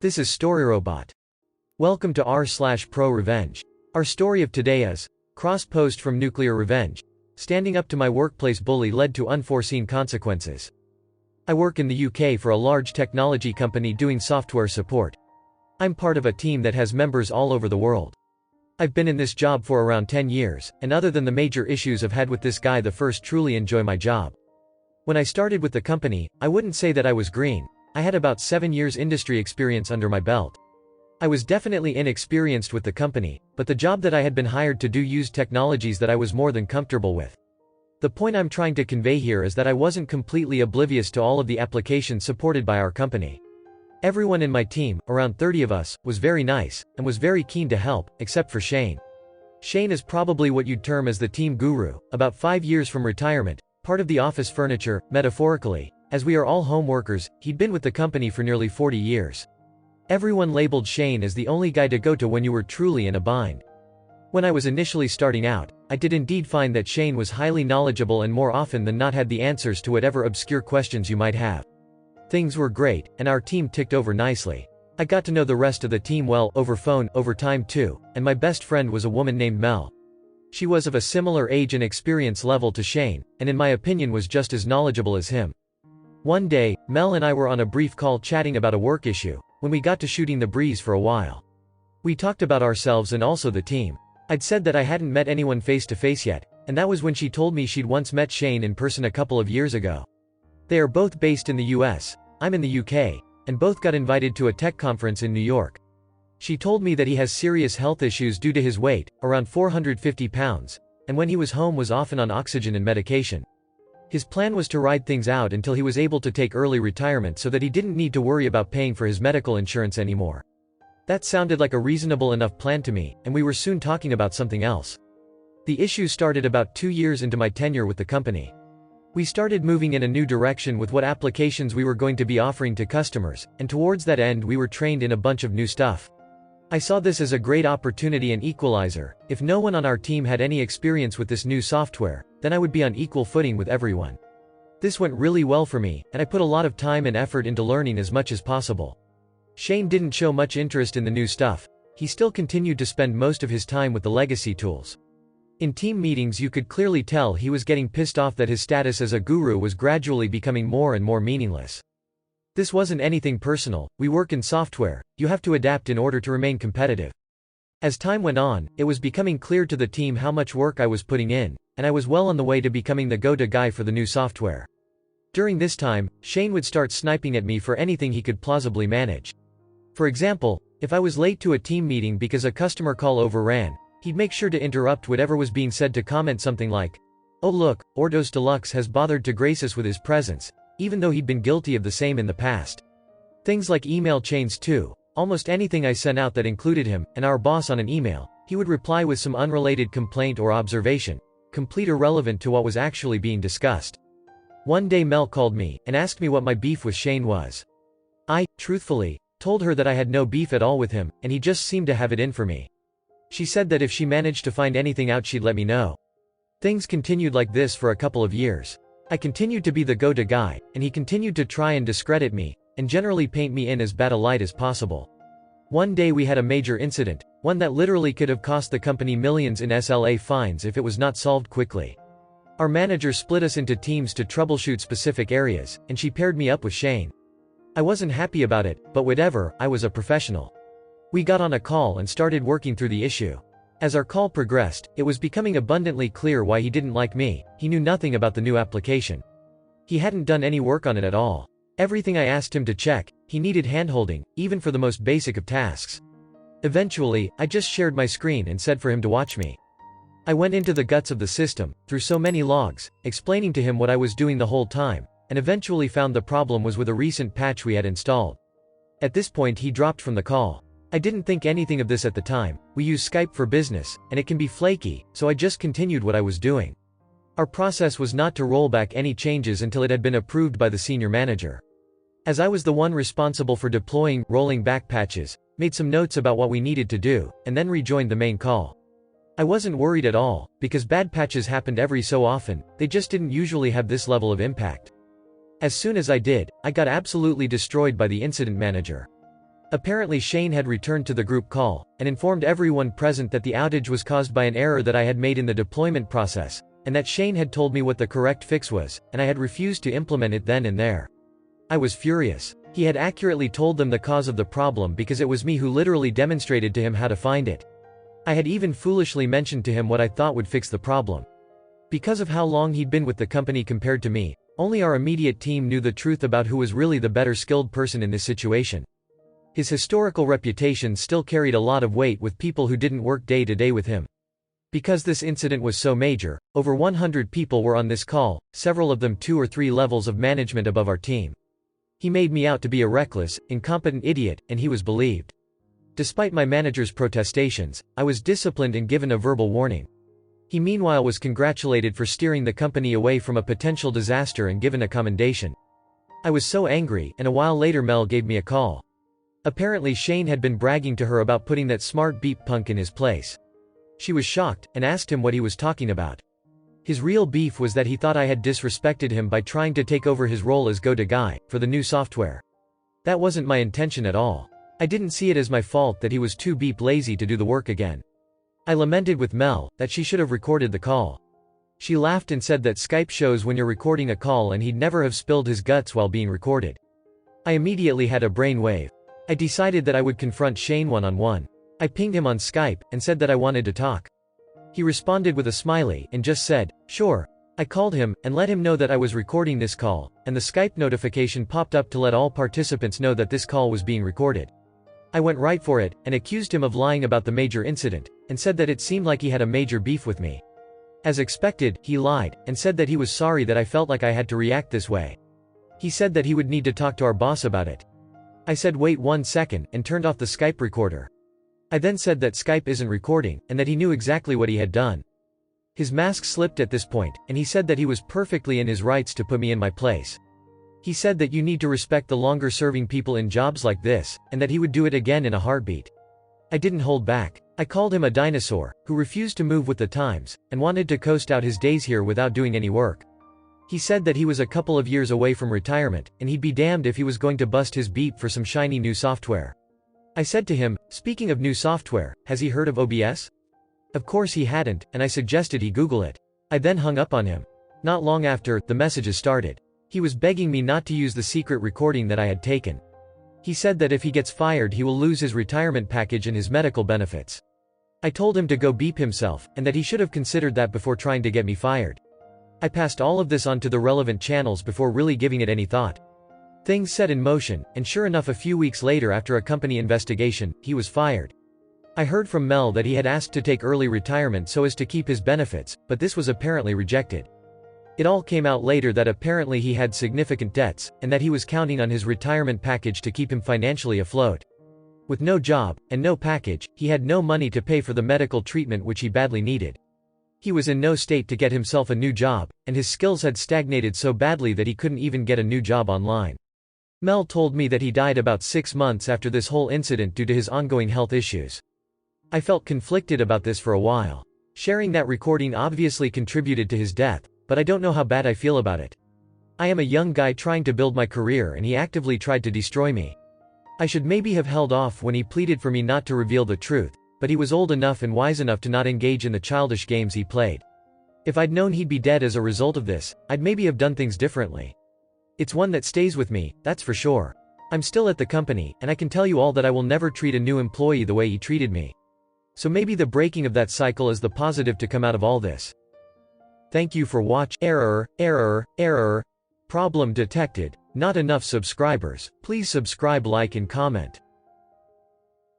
This is StoryRobot. Welcome to r/Prorevenge. Our story of today is cross-post from NuclearRevenge. Standing up to my workplace bully led to unforeseen consequences. I work in the UK for a large technology company doing software support. I'm part of a team that has members all over the world. I've been in this job for around 10 years, and other than the major issues I've had with this guy, the first truly enjoy my job. When I started with the company, I wouldn't say that I was green. I had about 7 years industry experience under my belt. I was definitely inexperienced with the company, but the job that I had been hired to do used technologies that I was more than comfortable with. The point I'm trying to convey here is that I wasn't completely oblivious to all of the applications supported by our company. Everyone in my team, around 30 of us, was very nice, and was very keen to help, except for Shane. Shane is probably what you'd term as the team guru, about 5 years from retirement, part of the office furniture, metaphorically. As we are all home workers, he'd been with the company for nearly 40 years. Everyone labeled Shane as the only guy to go to when you were truly in a bind. When I was initially starting out, I did indeed find that Shane was highly knowledgeable and more often than not had the answers to whatever obscure questions you might have. Things were great, and our team ticked over nicely. I got to know the rest of the team well, over phone, over time too, and my best friend was a woman named Mel. She was of a similar age and experience level to Shane, and in my opinion was just as knowledgeable as him. One day, Mel and I were on a brief call chatting about a work issue, when we got to shooting the breeze for a while. We talked about ourselves and also the team. I'd said that I hadn't met anyone face to face yet, and that was when she told me she'd once met Shane in person a couple of years ago. They are both based in the US, I'm in the UK, and both got invited to a tech conference in New York. She told me that he has serious health issues due to his weight, around 450 pounds, and when he was home was often on oxygen and medication. His plan was to ride things out until he was able to take early retirement so that he didn't need to worry about paying for his medical insurance anymore. That sounded like a reasonable enough plan to me, and we were soon talking about something else. The issue started about 2 years into my tenure with the company. We started moving in a new direction with what applications we were going to be offering to customers, and towards that end we were trained in a bunch of new stuff. I saw this as a great opportunity and equalizer. If no one on our team had any experience with this new software, then I would be on equal footing with everyone. This went really well for me, and I put a lot of time and effort into learning as much as possible. Shane didn't show much interest in the new stuff. He still continued to spend most of his time with the legacy tools. In team meetings you could clearly tell he was getting pissed off that his status as a guru was gradually becoming more and more meaningless. This wasn't anything personal. We work in software, you have to adapt in order to remain competitive. As time went on, it was becoming clear to the team how much work I was putting in, and I was well on the way to becoming the go-to guy for the new software. During this time, Shane would start sniping at me for anything he could plausibly manage. For example, if I was late to a team meeting because a customer call overran, he'd make sure to interrupt whatever was being said to comment something like, "Oh look, Ordos Deluxe has bothered to grace us with his presence," even though he'd been guilty of the same in the past. Things like email chains too. Almost anything I sent out that included him, and our boss on an email, he would reply with some unrelated complaint or observation, complete irrelevant to what was actually being discussed. One day Mel called me, and asked me what my beef with Shane was. I, truthfully, told her that I had no beef at all with him, and he just seemed to have it in for me. She said that if she managed to find anything out she'd let me know. Things continued like this for a couple of years. I continued to be the go-to guy, and he continued to try and discredit me, and generally paint me in as bad a light as possible. One day we had a major incident, one that literally could have cost the company millions in SLA fines if it was not solved quickly. Our manager split us into teams to troubleshoot specific areas, and she paired me up with Shane. I wasn't happy about it, but whatever, I was a professional. We got on a call and started working through the issue. As our call progressed, it was becoming abundantly clear why he didn't like me. He knew nothing about the new application. He hadn't done any work on it at all. Everything I asked him to check, he needed handholding, even for the most basic of tasks. Eventually, I just shared my screen and said for him to watch me. I went into the guts of the system, through so many logs, explaining to him what I was doing the whole time, and eventually found the problem was with a recent patch we had installed. At this point he dropped from the call. I didn't think anything of this at the time. We use Skype for business, and it can be flaky, so I just continued what I was doing. Our process was not to roll back any changes until it had been approved by the senior manager. As I was the one responsible for deploying, rolling back patches, made some notes about what we needed to do, and then rejoined the main call. I wasn't worried at all, because bad patches happened every so often, they just didn't usually have this level of impact. As soon as I did, I got absolutely destroyed by the incident manager. Apparently Shane had returned to the group call, and informed everyone present that the outage was caused by an error that I had made in the deployment process, and that Shane had told me what the correct fix was, and I had refused to implement it then and there. I was furious. He had accurately told them the cause of the problem because it was me who literally demonstrated to him how to find it. I had even foolishly mentioned to him what I thought would fix the problem. Because of how long he'd been with the company compared to me, only our immediate team knew the truth about who was really the better skilled person in this situation. His historical reputation still carried a lot of weight with people who didn't work day to day with him. Because this incident was so major, over 100 people were on this call, several of them 2 or 3 levels of management above our team. He made me out to be a reckless, incompetent idiot, and he was believed. Despite my manager's protestations, I was disciplined and given a verbal warning. He meanwhile was congratulated for steering the company away from a potential disaster and given a commendation. I was so angry, and a while later Mel gave me a call. Apparently Shane had been bragging to her about putting that smart beep punk in his place. She was shocked, and asked him what he was talking about. His real beef was that he thought I had disrespected him by trying to take over his role as go-to guy for the new software. That wasn't my intention at all. I didn't see it as my fault that he was too beep lazy to do the work again. I lamented with Mel that she should have recorded the call. She laughed and said that Skype shows when you're recording a call and he'd never have spilled his guts while being recorded. I immediately had a brainwave. I decided that I would confront Shane one-on-one. I pinged him on Skype and said that I wanted to talk. He responded with a smiley and just said, "Sure." I called him and let him know that I was recording this call, and the Skype notification popped up to let all participants know that this call was being recorded. I went right for it, and accused him of lying about the major incident, and said that it seemed like he had a major beef with me. As expected, he lied, and said that he was sorry that I felt like I had to react this way. He said that he would need to talk to our boss about it. I said wait 1 second, and turned off the Skype recorder. I then said that Skype isn't recording, and that he knew exactly what he had done. His mask slipped at this point, and he said that he was perfectly in his rights to put me in my place. He said that you need to respect the longer-serving people in jobs like this, and that he would do it again in a heartbeat. I didn't hold back. I called him a dinosaur, who refused to move with the times, and wanted to coast out his days here without doing any work. He said that he was a couple of years away from retirement, and he'd be damned if he was going to bust his beep for some shiny new software. I said to him, speaking of new software, has he heard of OBS? Of course he hadn't, and I suggested he Google it. I then hung up on him. Not long after, the messages started. He was begging me not to use the secret recording that I had taken. He said that if he gets fired he will lose his retirement package and his medical benefits. I told him to go beep himself, and that he should have considered that before trying to get me fired. I passed all of this on to the relevant channels before really giving it any thought. Things set in motion, and sure enough a few weeks later after a company investigation, he was fired. I heard from Mel that he had asked to take early retirement so as to keep his benefits, but this was apparently rejected. It all came out later that apparently he had significant debts, and that he was counting on his retirement package to keep him financially afloat. With no job, and no package, he had no money to pay for the medical treatment which he badly needed. He was in no state to get himself a new job, and his skills had stagnated so badly that he couldn't even get a new job online. Mel told me that he died about 6 months after this whole incident due to his ongoing health issues. I felt conflicted about this for a while. Sharing that recording obviously contributed to his death, but I don't know how bad I feel about it. I am a young guy trying to build my career and he actively tried to destroy me. I should maybe have held off when he pleaded for me not to reveal the truth, but he was old enough and wise enough to not engage in the childish games he played. If I'd known he'd be dead as a result of this, I'd maybe have done things differently. It's one that stays with me, that's for sure. I'm still at the company, and I can tell you all that I will never treat a new employee the way he treated me. So maybe the breaking of that cycle is the positive to come out of all this. Thank you for watching. Error. Problem detected. Not enough subscribers. Please subscribe, like and comment.